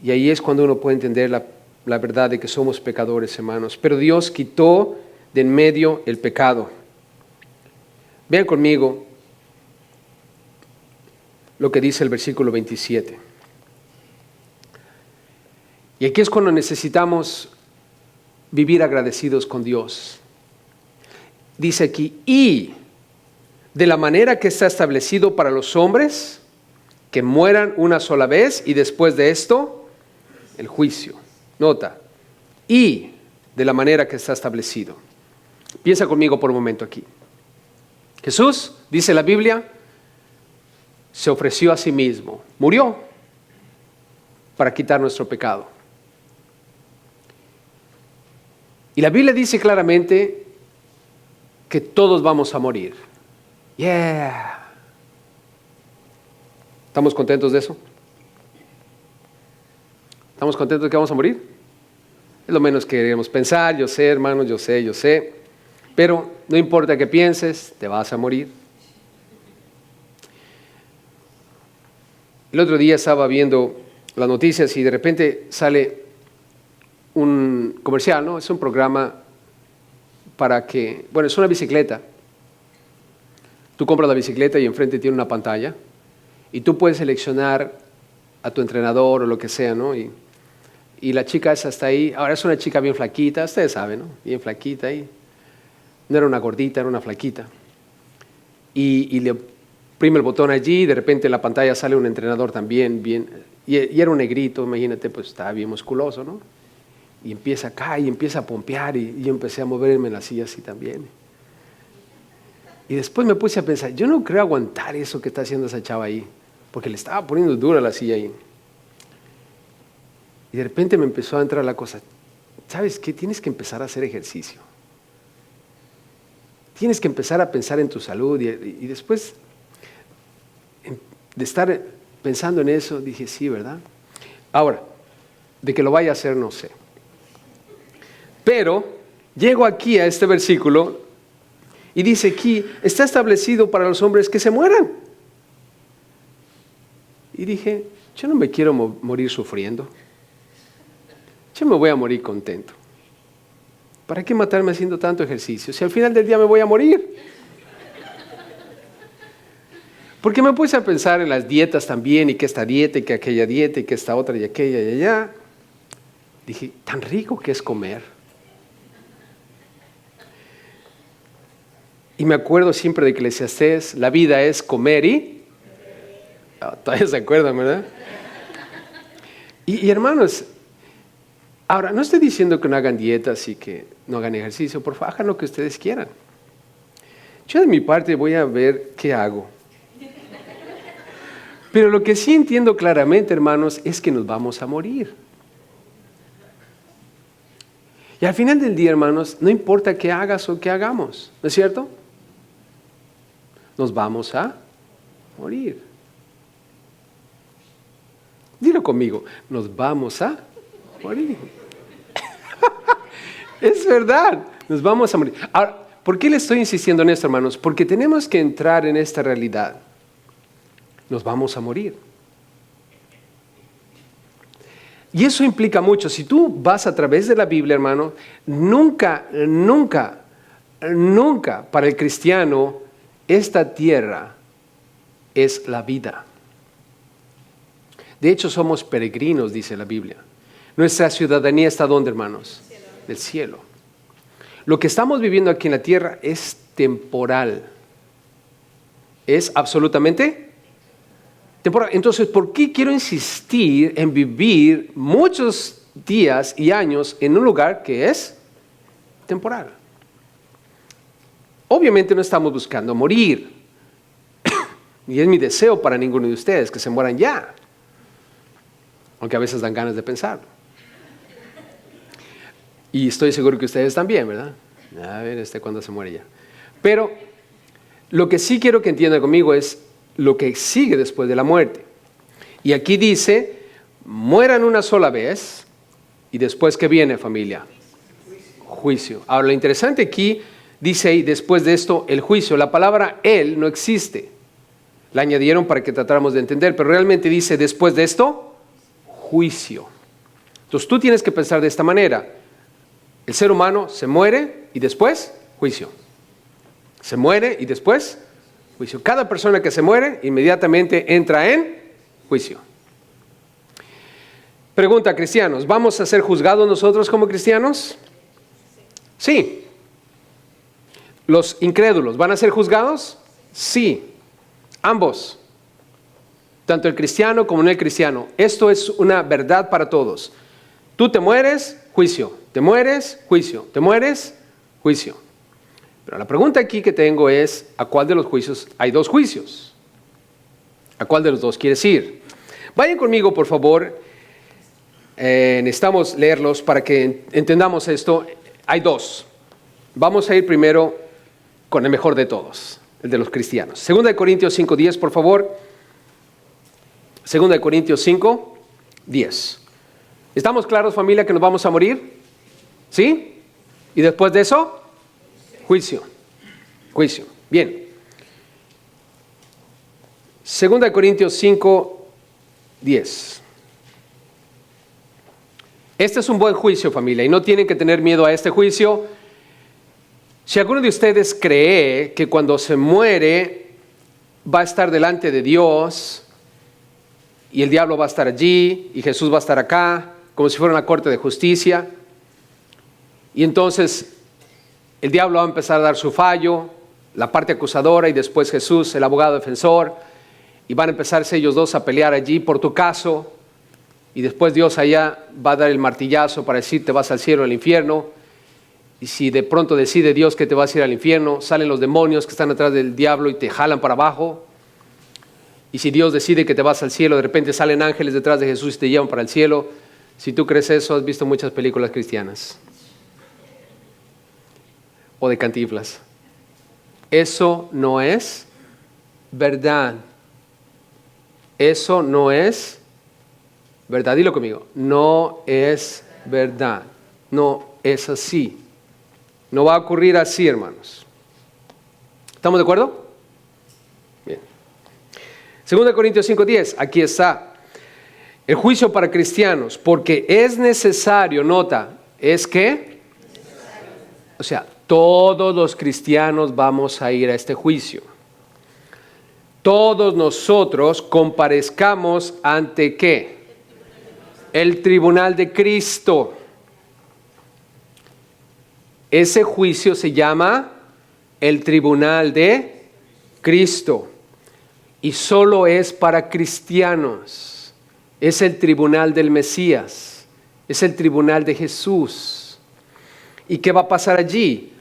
Y ahí es cuando uno puede entender la verdad de que somos pecadores, hermanos. Pero Dios quitó de en medio el pecado. Vean conmigo lo que dice el versículo 27. Y aquí es cuando necesitamos vivir agradecidos con Dios. Dice aquí, y de la manera que está establecido para los hombres, que mueran una sola vez y después de esto, el juicio. Nota, y de la manera que está establecido. Piensa conmigo por un momento aquí. Jesús, dice la Biblia, se ofreció a sí mismo, murió para quitar nuestro pecado. Y la Biblia dice claramente que todos vamos a morir. Yeah. ¿Estamos contentos de eso? ¿Estamos contentos de que vamos a morir? Es lo menos que queremos pensar. Yo sé, hermanos, yo sé. Pero no importa que pienses, te vas a morir. El otro día estaba viendo las noticias y de repente sale un comercial, ¿no? Es un programa para que, bueno, es una bicicleta. Tú compras la bicicleta y enfrente tiene una pantalla y tú puedes seleccionar a tu entrenador o lo que sea, ¿no? Y la chica esa está ahí. Ahora es una chica bien flaquita, ustedes saben, ¿no? Bien flaquita ahí. No era una gordita, era una flaquita. Y le oprime el botón allí y de repente en la pantalla sale un entrenador también bien. Y era un negrito, imagínate, pues estaba bien musculoso, ¿no? Y empieza acá y empieza a pompear y yo empecé a moverme en la silla así también. Y después me puse a pensar, yo no creo aguantar eso que está haciendo esa chava ahí, porque le estaba poniendo dura la silla ahí. Y de repente me empezó a entrar la cosa, ¿sabes qué? Tienes que empezar a hacer ejercicio. Tienes que empezar a pensar en tu salud y después de estar pensando en eso, dije, sí, ¿verdad? Ahora, de que lo vaya a hacer, no sé. Pero llego aquí a este versículo y dice aquí, está establecido para los hombres que se mueran. Y dije, yo no me quiero morir sufriendo. Yo me voy a morir contento. ¿Para qué matarme haciendo tanto ejercicio? Si al final del día me voy a morir. Porque me puse a pensar en las dietas también, y que esta dieta, y que aquella dieta, y que esta otra, y aquella, y allá. Dije, tan rico que es comer. Y me acuerdo siempre de Eclesiastés, la vida es comer y... todavía se acuerdan, ¿verdad? Y hermanos, ahora, no estoy diciendo que no hagan dietas y que no hagan ejercicio, por favor, hagan lo que ustedes quieran. Yo de mi parte voy a ver qué hago. Pero lo que sí entiendo claramente, hermanos, es que nos vamos a morir. Y al final del día, hermanos, no importa qué hagas o qué hagamos, ¿no es cierto? Nos vamos a morir. Dilo conmigo, nos vamos a morir. Es verdad, nos vamos a morir. Ahora, ¿por qué le estoy insistiendo en esto, hermanos? Porque tenemos que entrar en esta realidad. Nos vamos a morir. Y eso implica mucho. Si tú vas a través de la Biblia, hermano, nunca para el cristiano esta tierra es la vida. De hecho, somos peregrinos, dice la Biblia. Nuestra ciudadanía está ¿dónde, hermanos? Del cielo. Lo que estamos viviendo aquí en la tierra es temporal. Es absolutamente temporal. Entonces, ¿por qué quiero insistir en vivir muchos días y años en un lugar que es temporal? Obviamente no estamos buscando morir. Y es mi deseo para ninguno de ustedes que se mueran ya. Aunque a veces dan ganas de pensarlo. Y estoy seguro que ustedes también, ¿verdad? A ver, cuándo se muere ya. Pero lo que sí quiero que entiendan conmigo es lo que sigue después de la muerte. Y aquí dice, mueran una sola vez, y después, ¿qué viene, familia? Juicio. Ahora, lo interesante aquí, dice ahí, después de esto, el juicio. La palabra él no existe. La añadieron para que tratáramos de entender, pero realmente dice, después de esto, juicio. Entonces, tú tienes que pensar de esta manera. El ser humano se muere y después, juicio. Se muere y después, juicio. Cada persona que se muere inmediatamente entra en juicio. Pregunta, cristianos, ¿vamos a ser juzgados nosotros como cristianos? Sí. ¿Los incrédulos van a ser juzgados? Sí. Ambos. Tanto el cristiano como no el cristiano. Esto es una verdad para todos. Tú te mueres, juicio. Te mueres, juicio. Te mueres, juicio. Pero la pregunta aquí que tengo es, ¿a cuál de los juicios? Hay dos juicios. ¿A cuál de los dos quieres ir? Vayan conmigo, por favor. Necesitamos leerlos para que entendamos esto. Hay dos. Vamos a ir primero con el mejor de todos, el de los cristianos. 2 Corintios 5:10, por favor. 2 Corintios 5:10. ¿Estamos claros, familia, que nos vamos a morir? ¿Sí? ¿Y después de eso? Juicio. Juicio. Bien. 2 Corintios 5:10. Este es un buen juicio, familia, y no tienen que tener miedo a este juicio. Si alguno de ustedes cree que cuando se muere va a estar delante de Dios y el diablo va a estar allí y Jesús va a estar acá, como si fuera una corte de justicia, y entonces el diablo va a empezar a dar su fallo, la parte acusadora, y después Jesús, el abogado defensor, y van a empezarse ellos dos a pelear allí por tu caso, y después Dios allá va a dar el martillazo para decir te vas al cielo o al infierno. Y si de pronto decide Dios que te vas a ir al infierno, salen los demonios que están atrás del diablo y te jalan para abajo. Y si Dios decide que te vas al cielo, de repente salen ángeles detrás de Jesús y te llevan para el cielo. Si tú crees eso, has visto muchas películas cristianas. O de Cantinflas. Eso no es verdad. Eso no es verdad. Dilo conmigo. No es verdad. No es así. No va a ocurrir así, hermanos. ¿Estamos de acuerdo? Bien. 2 Corintios 5:10, aquí está. El juicio para cristianos, porque es necesario, nota, ¿es qué? O sea, todos los cristianos vamos a ir a este juicio. Todos nosotros comparezcamos ante ¿qué? El tribunal de Cristo. Ese juicio se llama el tribunal de Cristo y solo es para cristianos. Es el tribunal del Mesías, es el tribunal de Jesús. ¿Y qué va a pasar allí?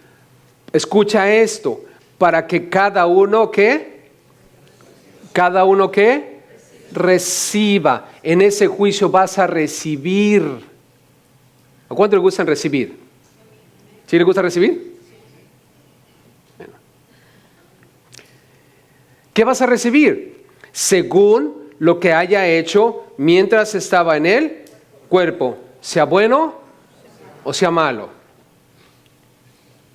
Escucha esto, para que cada uno ¿qué? Cada uno ¿qué? Reciba. En ese juicio vas a recibir. ¿A cuánto le gustan recibir? ¿Sí le gusta recibir? Bueno. ¿Qué vas a recibir? Según lo que haya hecho mientras estaba en el cuerpo, sea bueno o sea malo.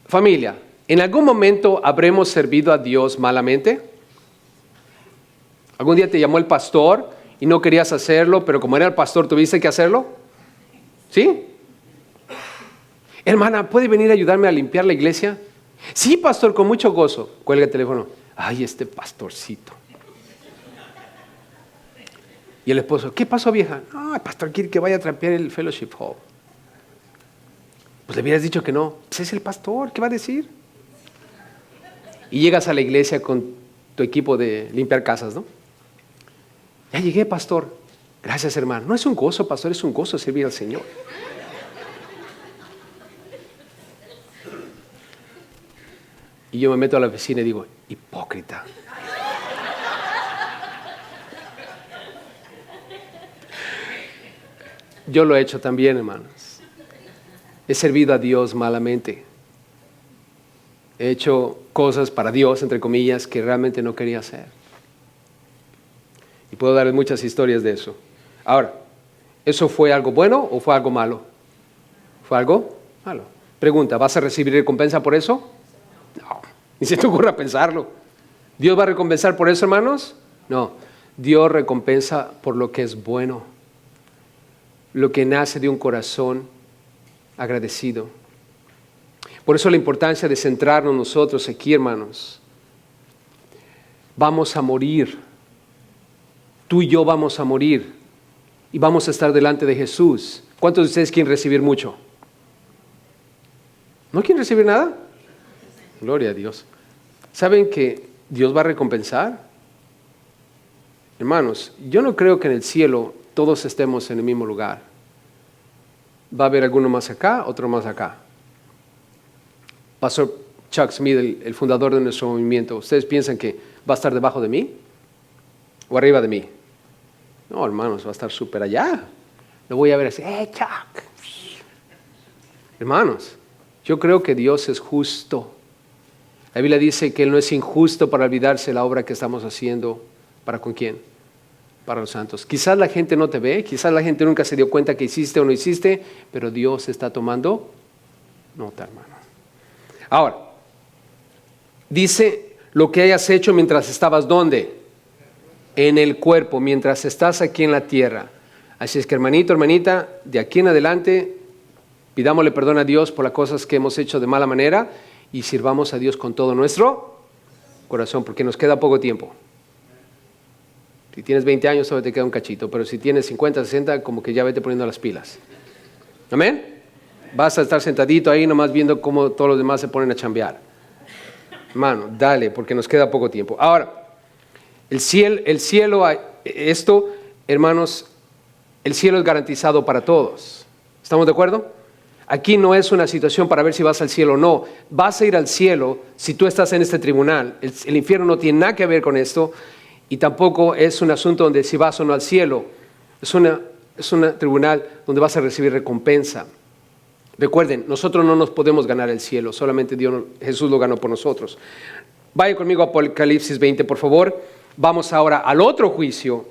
Familia, ¿en algún momento habremos servido a Dios malamente? ¿Algún día te llamó el pastor y no querías hacerlo, pero como era el pastor tuviste que hacerlo? ¿Sí? Hermana, ¿puede venir a ayudarme a limpiar la iglesia? Sí, pastor, con mucho gozo. Cuelga el teléfono. Ay, este pastorcito. Y el esposo, ¿qué pasó, vieja? No, el pastor quiere que vaya a trapear el fellowship hall. Pues le hubieras dicho que no. Pues es el pastor, ¿qué va a decir? Y llegas a la iglesia con tu equipo de limpiar casas, ¿no? Ya llegué, pastor. Gracias, hermano. No es un gozo, pastor, es un gozo servir al Señor. Y yo me meto a la oficina y digo, hipócrita. Yo lo he hecho también, hermanos. He servido a Dios malamente. He hecho cosas para Dios, entre comillas, que realmente no quería hacer. Y puedo darles muchas historias de eso. Ahora, ¿eso fue algo bueno o fue algo malo? ¿Fue algo malo? Pregunta, ¿vas a recibir recompensa por eso? No, ni se te ocurra pensarlo. ¿Dios va a recompensar por eso, hermanos? No, Dios recompensa por lo que es bueno, lo que nace de un corazón agradecido. Por eso la importancia de centrarnos nosotros aquí, hermanos. Vamos a morir. Tú y yo vamos a morir y vamos a estar delante de Jesús. ¿Cuántos de ustedes quieren recibir mucho? ¿No quieren recibir nada? Gloria a Dios. ¿Saben que Dios va a recompensar? Hermanos, yo no creo que en el cielo todos estemos en el mismo lugar. Va a haber alguno más acá, otro más acá. Pastor Chuck Smith, el fundador de nuestro movimiento, ¿ustedes piensan que va a estar debajo de mí? ¿O arriba de mí? No, hermanos, va a estar súper allá. Lo voy a ver así, Chuck. Hermanos, yo creo que Dios es justo. La Biblia dice que Él no es injusto para olvidarse la obra que estamos haciendo. ¿Para con quién? Para los santos. Quizás la gente no te ve, quizás la gente nunca se dio cuenta que hiciste o no hiciste, pero Dios está tomando nota, hermano. Ahora, dice lo que hayas hecho mientras estabas, ¿dónde? En el cuerpo, mientras estás aquí en la tierra. Así es que, hermanito, hermanita, de aquí en adelante, pidámosle perdón a Dios por las cosas que hemos hecho de mala manera y sirvamos a Dios con todo nuestro corazón, porque nos queda poco tiempo. Si tienes 20 años, todavía te queda un cachito, pero si tienes 50, 60, como que ya vete poniendo las pilas. ¿Amén? Vas a estar sentadito ahí nomás viendo cómo todos los demás se ponen a chambear. Hermano, dale, porque nos queda poco tiempo. Ahora, el cielo, esto, hermanos, el cielo es garantizado para todos. ¿Estamos de acuerdo? Aquí no es una situación para ver si vas al cielo o no. Vas a ir al cielo si tú estás en este tribunal. El infierno no tiene nada que ver con esto y tampoco es un asunto donde si vas o no al cielo. Es un tribunal donde vas a recibir recompensa. Recuerden, nosotros no nos podemos ganar el cielo, solamente Jesús lo ganó por nosotros. Vaya conmigo a Apocalipsis 20, por favor. Vamos ahora al otro juicio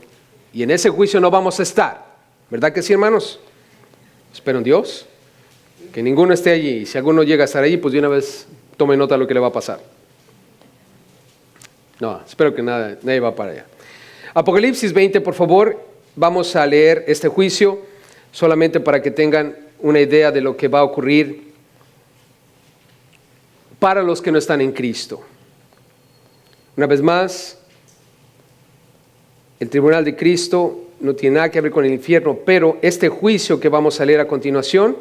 y en ese juicio no vamos a estar. ¿Verdad que sí, hermanos? Espero en Dios que ninguno esté allí. Y si alguno llega a estar allí, pues de una vez tome nota de lo que le va a pasar. No, espero que nadie va para allá. Apocalipsis 20, por favor, vamos a leer este juicio solamente para que tengan una idea de lo que va a ocurrir para los que no están en Cristo. Una vez más, el tribunal de Cristo no tiene nada que ver con el infierno, pero este juicio que vamos a leer a continuación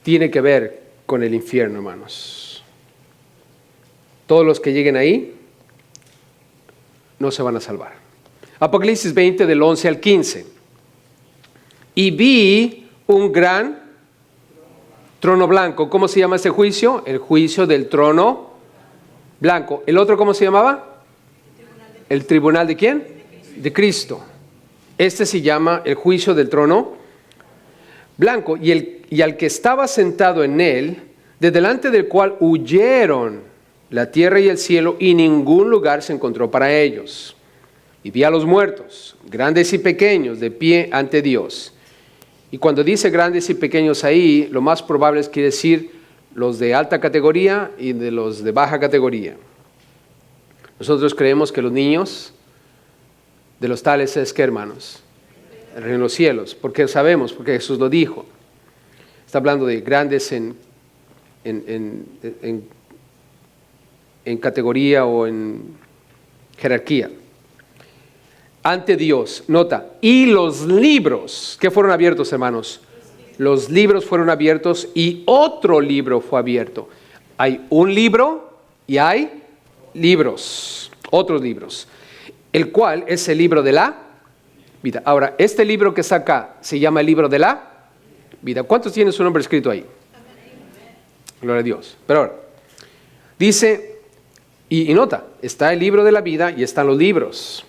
tiene que ver con el infierno, hermanos. Todos los que lleguen ahí no se van a salvar. Apocalipsis 20 del 11 al 15. Y vi un gran trono blanco. ¿Cómo se llama este juicio? El juicio del trono blanco. ¿El otro cómo se llamaba? ¿El tribunal de quién? De Cristo. Este se llama el juicio del trono blanco. Y al que estaba sentado en él, de delante del cual huyeron la tierra y el cielo, y ningún lugar se encontró para ellos. Y vi a los muertos, grandes y pequeños, de pie ante Dios. Y cuando dice grandes y pequeños ahí, lo más probable es quiere decir los de alta categoría y de los de baja categoría. Nosotros creemos que los niños de los tales es que, hermanos, el reino de los cielos, porque sabemos, porque Jesús lo dijo. Está hablando de grandes en categoría o en jerarquía. Ante Dios, nota, y los libros, ¿qué fueron abiertos, hermanos? Los libros fueron abiertos y otro libro fue abierto. Hay un libro y hay libros, otros libros, el cual es el libro de la vida. Ahora, este libro que está acá se llama el libro de la vida. ¿Cuántos tienen su nombre escrito ahí? Gloria a Dios. Pero ahora, dice, y nota, está el libro de la vida y están los libros.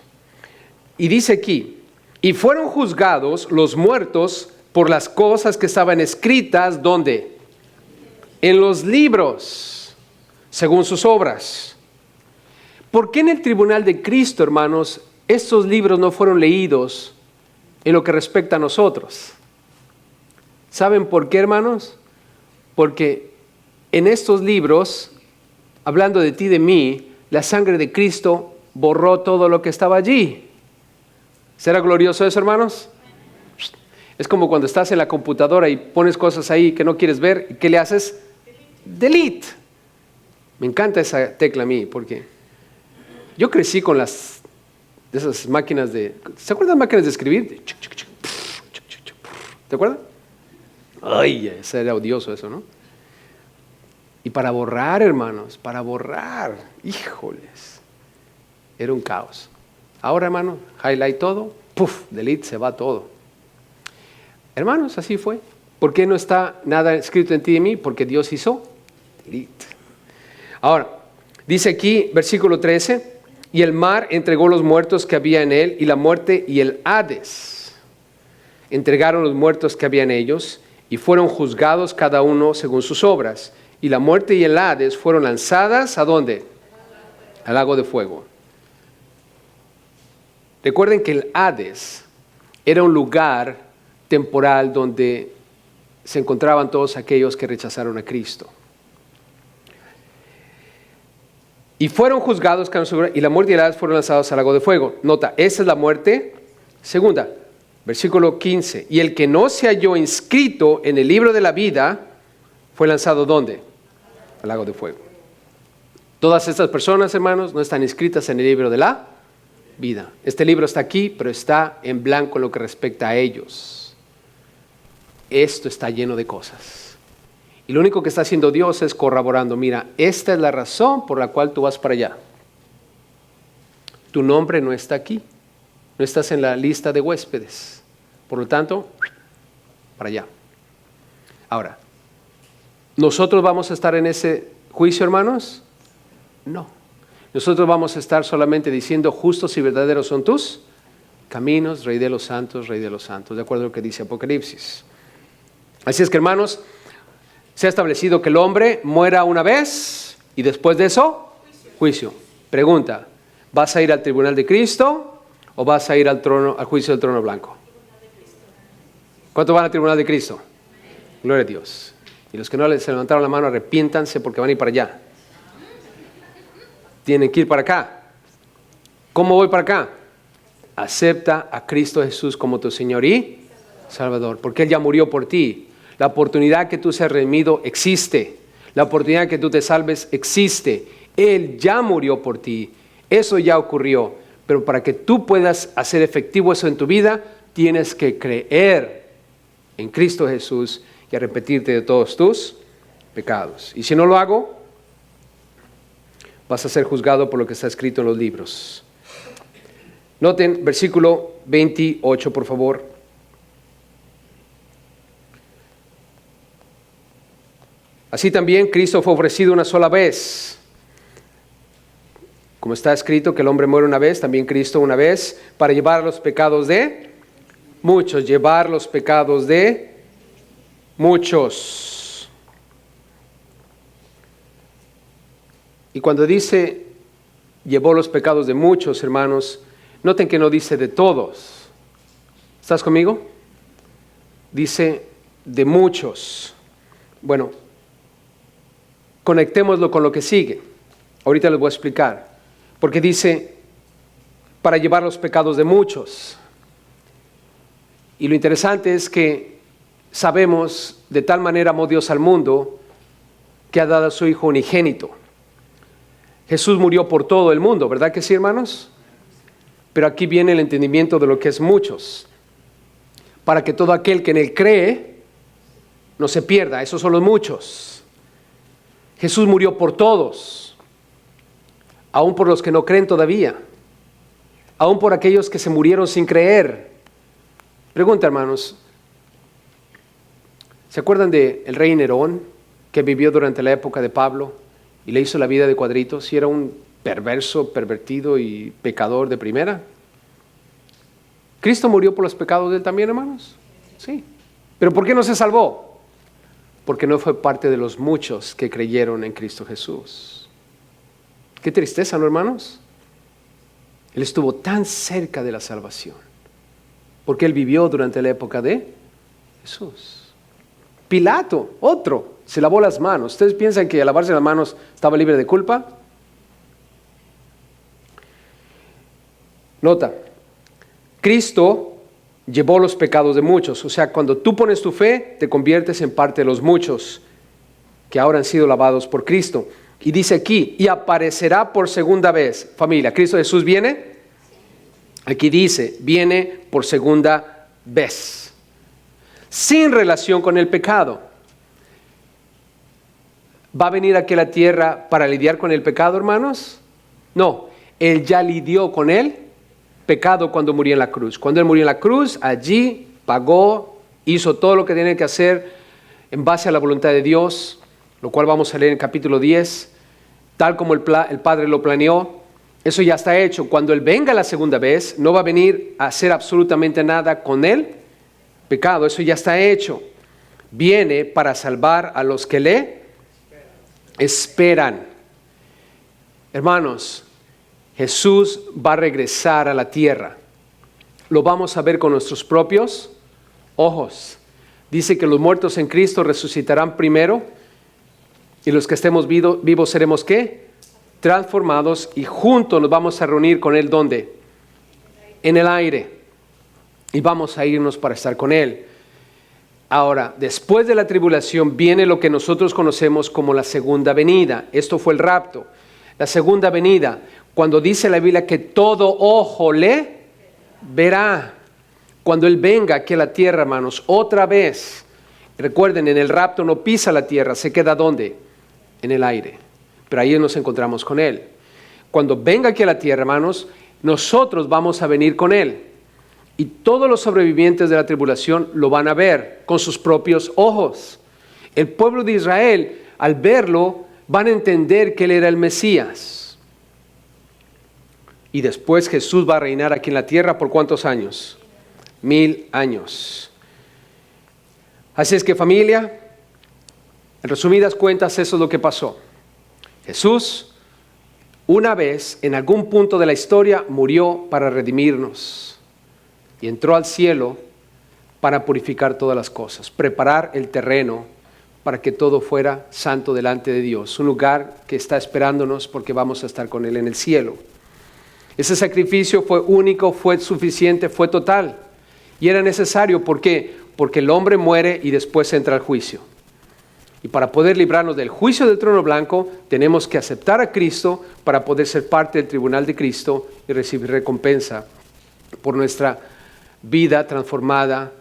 Y dice aquí, y fueron juzgados los muertos por las cosas que estaban escritas, ¿dónde? En los libros, según sus obras. ¿Por qué en el tribunal de Cristo, hermanos, estos libros no fueron leídos en lo que respecta a nosotros? ¿Saben por qué, hermanos? Porque en estos libros, hablando de ti y de mí, la sangre de Cristo borró todo lo que estaba allí. ¿Será glorioso eso, hermanos? Es como cuando estás en la computadora y pones cosas ahí que no quieres ver, ¿y qué le haces? Delete. Me encanta esa tecla a mí, porque yo crecí con esas máquinas de... ¿Se acuerdan de máquinas de escribir? ¿Te acuerdas? Ay, eso era odioso eso, ¿no? Y para borrar, hermanos, para borrar, híjoles, era un caos. Ahora, hermano, highlight todo, puff, delete, se va todo. Hermanos, así fue. ¿Por qué no está nada escrito en ti y en mí? Porque Dios hizo delete. Ahora, dice aquí, versículo 13, y el mar entregó los muertos que había en él, y la muerte y el Hades entregaron los muertos que había en ellos, y fueron juzgados cada uno según sus obras. Y la muerte y el Hades fueron lanzadas, ¿a dónde? Al lago de fuego. Recuerden que el Hades era un lugar temporal donde se encontraban todos aquellos que rechazaron a Cristo. Y fueron juzgados, y la muerte y el Hades fueron lanzados al lago de fuego. Nota, esa es la muerte segunda. Versículo 15. Y el que no se halló inscrito en el libro de la vida ¿Fue lanzado dónde? Al lago de fuego. Todas estas personas, hermanos, no están inscritas en el libro de la vida. Este libro está aquí, pero está en blanco en lo que respecta a ellos. Esto está lleno de cosas. Y lo único que está haciendo Dios es corroborando, mira, esta es la razón por la cual tú vas para allá. Tu nombre no está aquí, no estás en la lista de huéspedes. Por lo tanto, para allá. Ahora, ¿nosotros vamos a estar en ese juicio, hermanos? No. Nosotros vamos a estar solamente diciendo, justos y verdaderos son tus caminos, Rey de los santos, Rey de los santos, de acuerdo a lo que dice Apocalipsis. Así es que, hermanos, se ha establecido que el hombre muera una vez y después de eso, juicio. Pregunta, ¿vas a ir al tribunal de Cristo o vas a ir al juicio del trono blanco? ¿Cuántos van al tribunal de Cristo? Gloria a Dios. Y los que no se levantaron la mano, arrepiéntanse porque van a ir para allá. Tienen que ir para acá. ¿Cómo voy para acá? Acepta a Cristo Jesús como tu Señor y Salvador, porque Él ya murió por ti. La oportunidad que tú seas redimido existe. La oportunidad que tú te salves existe. Él ya murió por ti. Eso ya ocurrió. Pero para que tú puedas hacer efectivo eso en tu vida, tienes que creer en Cristo Jesús y arrepentirte de todos tus pecados. Y si no lo hago, vas a ser juzgado por lo que está escrito en los libros. Noten versículo 28, por favor. Así también Cristo fue ofrecido una sola vez. Como está escrito que el hombre muere una vez, también Cristo una vez, para llevar los pecados de muchos, llevar los pecados de muchos. Y cuando dice llevó los pecados de muchos, hermanos, noten que no dice de todos. ¿Estás conmigo? Dice de muchos. Bueno, conectémoslo con lo que sigue. Ahorita les voy a explicar. Porque dice, para llevar los pecados de muchos. Y lo interesante es que sabemos, de tal manera amó Dios al mundo, que ha dado a su Hijo unigénito. Jesús murió por todo el mundo, ¿verdad que sí, hermanos? Pero aquí viene el entendimiento de lo que es muchos. Para que todo aquel que en Él cree, no se pierda. Esos son los muchos. Jesús murió por todos, aún por los que no creen todavía, aún por aquellos que se murieron sin creer. Pregunta, hermanos, ¿se acuerdan del rey Nerón que vivió durante la época de Pablo y le hizo la vida de cuadritos y era un perverso, pervertido y pecador de primera? ¿Cristo murió por los pecados de él también, hermanos? Sí. ¿Pero por qué no se salvó? Porque no fue parte de los muchos que creyeron en Cristo Jesús. Qué tristeza, ¿no, hermanos? Él estuvo tan cerca de la salvación, porque él vivió durante la época de Jesús. Pilato, otro, se lavó las manos. ¿Ustedes piensan que al lavarse las manos estaba libre de culpa? Nota, Cristo llevó los pecados de muchos. O sea, cuando tú pones tu fe, te conviertes en parte de los muchos que ahora han sido lavados por Cristo. Y dice aquí, y aparecerá por segunda vez. Familia, ¿Cristo Jesús viene? Aquí dice, viene por segunda vez. Sin relación con el pecado. ¿Va a venir aquí a la tierra para lidiar con el pecado, hermanos? No, Él ya lidió con él pecado cuando murió en la cruz. Cuando Él murió en la cruz, allí pagó, hizo todo lo que tenía que hacer en base a la voluntad de Dios, lo cual vamos a leer en capítulo 10, tal como el Padre lo planeó. Eso ya está hecho. Cuando Él venga la segunda vez, no va a venir a hacer absolutamente nada con el pecado. Eso ya está hecho. Viene para salvar a los que le esperan. Hermanos, Jesús va a regresar a la tierra. Lo vamos a ver con nuestros propios ojos. Dice que los muertos en Cristo resucitarán primero y los que estemos vivos seremos ¿qué? Transformados y juntos nos vamos a reunir con Él. ¿Dónde? En el aire. Y vamos a irnos para estar con Él. Ahora, después de la tribulación viene lo que nosotros conocemos como la segunda venida. Esto fue el rapto. La segunda venida, cuando dice la Biblia que todo ojo le verá. Cuando Él venga aquí a la tierra, hermanos, otra vez. Recuerden, en el rapto no pisa la tierra, se queda ¿dónde? En el aire. Pero ahí nos encontramos con Él. Cuando venga aquí a la tierra, hermanos, nosotros vamos a venir con Él. Y todos los sobrevivientes de la tribulación lo van a ver con sus propios ojos. El pueblo de Israel, al verlo, van a entender que Él era el Mesías. Y después Jesús va a reinar aquí en la tierra ¿por cuántos años? 1000 años. Así es que, familia, en resumidas cuentas, eso es lo que pasó. Jesús, una vez, en algún punto de la historia, murió para redimirnos. Y entró al cielo para purificar todas las cosas, preparar el terreno para que todo fuera santo delante de Dios. Un lugar que está esperándonos porque vamos a estar con Él en el cielo. Ese sacrificio fue único, fue suficiente, fue total. Y era necesario, ¿por qué? Porque el hombre muere y después entra al juicio. Y para poder librarnos del juicio del trono blanco, tenemos que aceptar a Cristo para poder ser parte del tribunal de Cristo y recibir recompensa por nuestra vida transformada,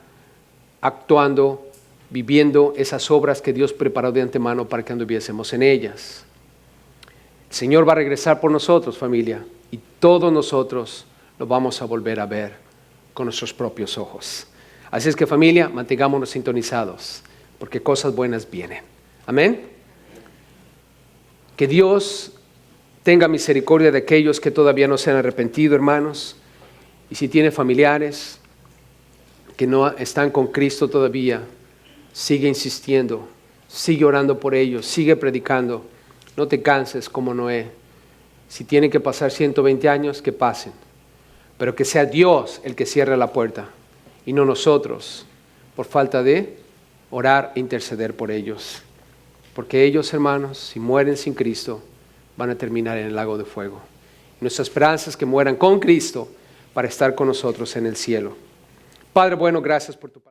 actuando, viviendo esas obras que Dios preparó de antemano para que anduviésemos en ellas. El Señor va a regresar por nosotros, familia, y todos nosotros lo vamos a volver a ver con nuestros propios ojos. Así es que, familia, mantengámonos sintonizados, porque cosas buenas vienen. Amén. Que Dios tenga misericordia de aquellos que todavía no se han arrepentido, hermanos. Y si tiene familiares que no están con Cristo todavía, sigue insistiendo, sigue orando por ellos, sigue predicando. No te canses como Noé. Si tienen que pasar 120 años, que pasen. Pero que sea Dios el que cierre la puerta y no nosotros, por falta de orar e interceder por ellos. Porque ellos, hermanos, si mueren sin Cristo, van a terminar en el lago de fuego. Nuestra esperanza es que mueran con Cristo para estar con nosotros en el cielo. Padre bueno, gracias por tu palabra.